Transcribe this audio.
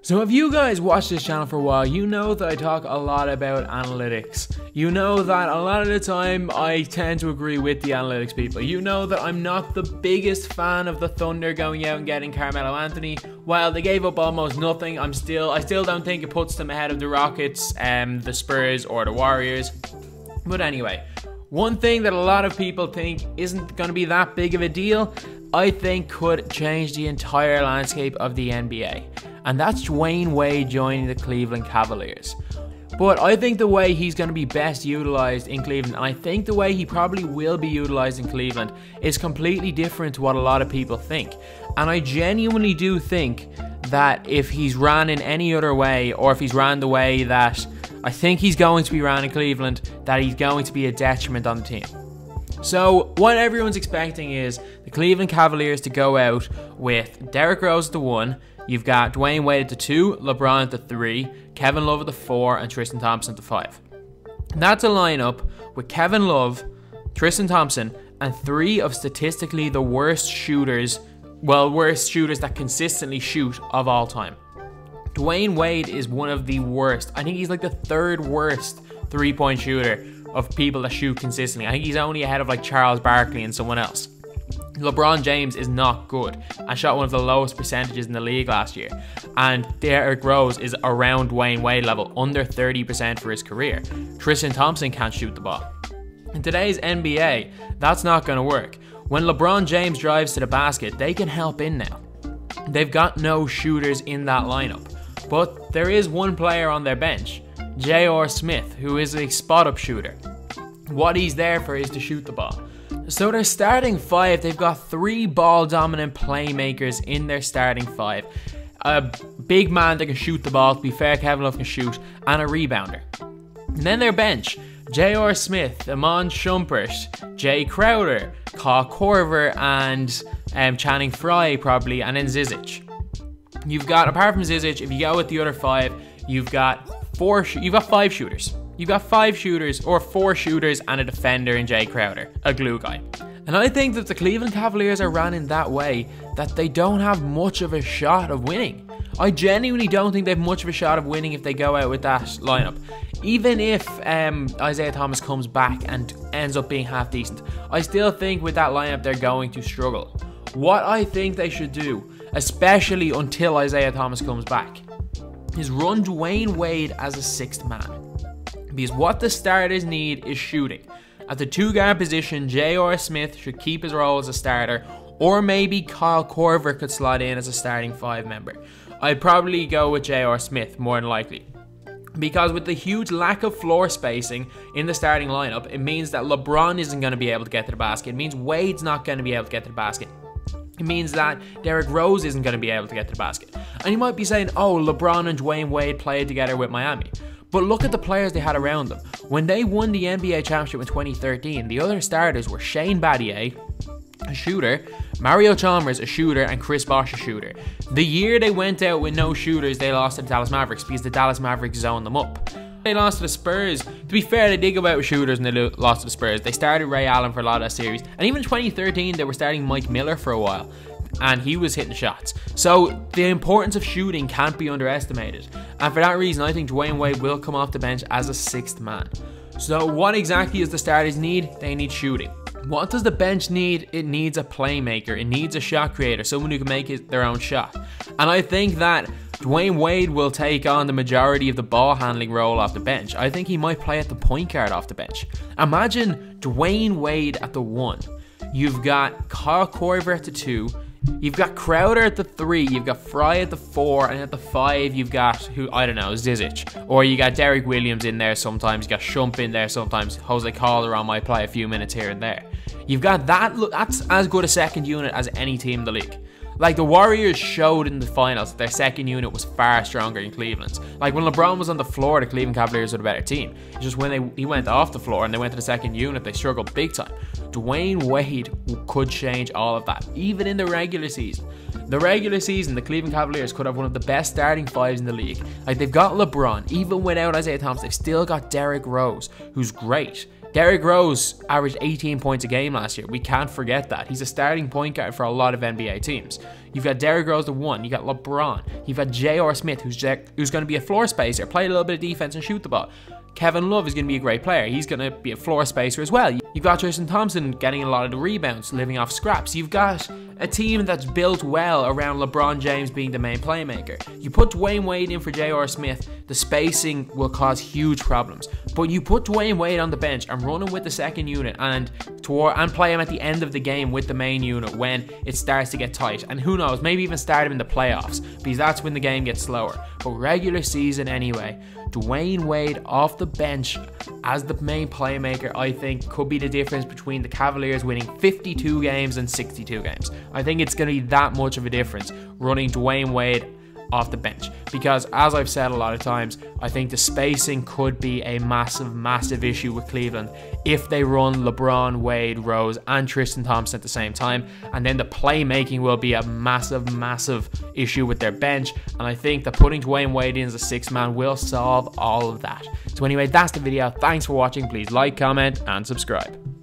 So if you guys watch this channel for a while, you know that I talk a lot about analytics. You know that a lot of the time I tend to agree with the analytics people. You know that I'm not the biggest fan of the Thunder going out and getting Carmelo Anthony. While they gave up almost nothing, I still don't think it puts them ahead of the Rockets, the Spurs or the Warriors. But anyway, one thing that a lot of people think isn't going to be that big of a deal, I think could change the entire landscape of the NBA. And that's Dwyane Wade joining the Cleveland Cavaliers. But I think the way he's going to be best utilized in Cleveland, and I think the way he probably will be utilized in Cleveland, is completely different to what a lot of people think. And I genuinely do think that if he's ran in any other way, or if he's ran the way that I think he's going to be ran in Cleveland, that he's going to be a detriment on the team. So what everyone's expecting is the Cleveland Cavaliers to go out with Derrick Rose at the 1, you've got Dwyane Wade at the 2, LeBron at the 3, Kevin Love at the 4, and Tristan Thompson at the 5. And that's a lineup with Kevin Love, Tristan Thompson, and 3 of statistically the worst shooters, worst shooters that consistently shoot of all time. Dwyane Wade is one of the worst. I think he's like the 3rd worst three-point shooter of people that shoot consistently. I think he's only ahead of like Charles Barkley and someone else. LeBron James is not good and shot one of the lowest percentages in the league last year. And Derrick Rose is around Dwyane Wade level, under 30% for his career. Tristan Thompson can't shoot the ball. In today's NBA, that's not going to work. When LeBron James drives to the basket, they can help in now. They've got no shooters in that lineup. But there is one player on their bench, J.R. Smith, who is a spot-up shooter. What he's there for is to shoot the ball. So their starting 5, they've got 3 ball-dominant playmakers in their starting 5. A big man that can shoot the ball, to be fair, Kevin Love can shoot, and a rebounder. And then their bench, J.R. Smith, Iman Shumpert, Jay Crowder, Kyle Korver, and Channing Frye probably, and then Zizic. You've got, apart from Zizic, if you go with the other 5, you've got 5 shooters. You've got 5 shooters, or 4 shooters and a defender in Jay Crowder, a glue guy. And I think that the Cleveland Cavaliers are ran in that way that they don't have much of a shot of winning. I genuinely don't think they have much of a shot of winning if they go out with that lineup. Even if Isaiah Thomas comes back and ends up being half decent, I still think with that lineup they're going to struggle. What I think they should do, especially until Isaiah Thomas comes back, is run Dwyane Wade as a 6th man. Because what the starters need is shooting. At the 2-guard position, J.R. Smith should keep his role as a starter, or maybe Kyle Korver could slot in as a starting 5 member. I'd probably go with J.R. Smith, more than likely. Because with the huge lack of floor spacing in the starting lineup, it means that LeBron isn't going to be able to get to the basket. It means Wade's not going to be able to get to the basket. It means that Derrick Rose isn't going to be able to get to the basket. And you might be saying, oh, LeBron and Dwyane Wade played together with Miami. But look at the players they had around them. When they won the NBA championship in 2013, the other starters were Shane Battier, a shooter, Mario Chalmers, a shooter, and Chris Bosh, a shooter. The year they went out with no shooters, they lost to the Dallas Mavericks because the Dallas Mavericks zoned them up. They lost to the Spurs. To be fair, they did go out with shooters and they lost to the Spurs. They started Ray Allen for a lot of that series. And even in 2013, they were starting Mike Miller for a while. And he was hitting shots. So the importance of shooting can't be underestimated. And for that reason, I think Dwyane Wade will come off the bench as a 6th man. So what exactly does the starters need? They need shooting. What does the bench need? It needs a playmaker. It needs a shot creator, someone who can make their own shot. And I think that Dwyane Wade will take on the majority of the ball handling role off the bench. I think he might play at the point guard off the bench. Imagine Dwyane Wade at the 1. You've got Kyle Korver at the 2. You've got Crowder at the 3, you've got Frye at the 4, and at the 5 you've got, Zizic. Or you got Derrick Williams in there sometimes, you got Shump in there sometimes, Jose Calderon might play a few minutes here and there. You've got that, that's as good a second unit as any team in the league. Like the Warriors showed in the finals that their second unit was far stronger than Cleveland's. Like when LeBron was on the floor, the Cleveland Cavaliers were a better team. It's just when he went off the floor and they went to the second unit, they struggled big time. Dwyane Wade could change all of that, even in the regular season. The regular season, the Cleveland Cavaliers could have one of the best starting 5s in the league. Like they've got LeBron, even without Isaiah Thomas, they've still got Derrick Rose, who's great. Derrick Rose averaged 18 points a game last year. We can't forget that. He's a starting point guard for a lot of NBA teams. You've got Derrick Rose the 1, you got LeBron, you've got J.R. Smith, who's going to be a floor spacer, play a little bit of defense and shoot the ball. Kevin Love is going to be a great player. He's going to be a floor spacer as well. You've got Tristan Thompson getting a lot of the rebounds, living off scraps. You've got a team that's built well around LeBron James being the main playmaker. You put Dwyane Wade in for J.R. Smith, the spacing will cause huge problems. But you put Dwyane Wade on the bench and run him with the second unit and play him at the end of the game with the main unit when it starts to get tight. And who knows, maybe even start him in the playoffs, because that's when the game gets slower. But regular season anyway, Dwyane Wade off the bench as the main playmaker, I think, could be the difference between the Cavaliers winning 52 games and 62 games. I think it's going to be that much of a difference running Dwyane Wade off the bench, because as I've said a lot of times, I think the spacing could be a massive issue with Cleveland if they run LeBron, Wade, Rose and Tristan Thompson at the same time, and then the playmaking will be a massive issue with their bench. And I think that putting Dwyane Wade in as a 6th man will solve all of that. So anyway, that's the video. Thanks for watching. Please like, comment and subscribe.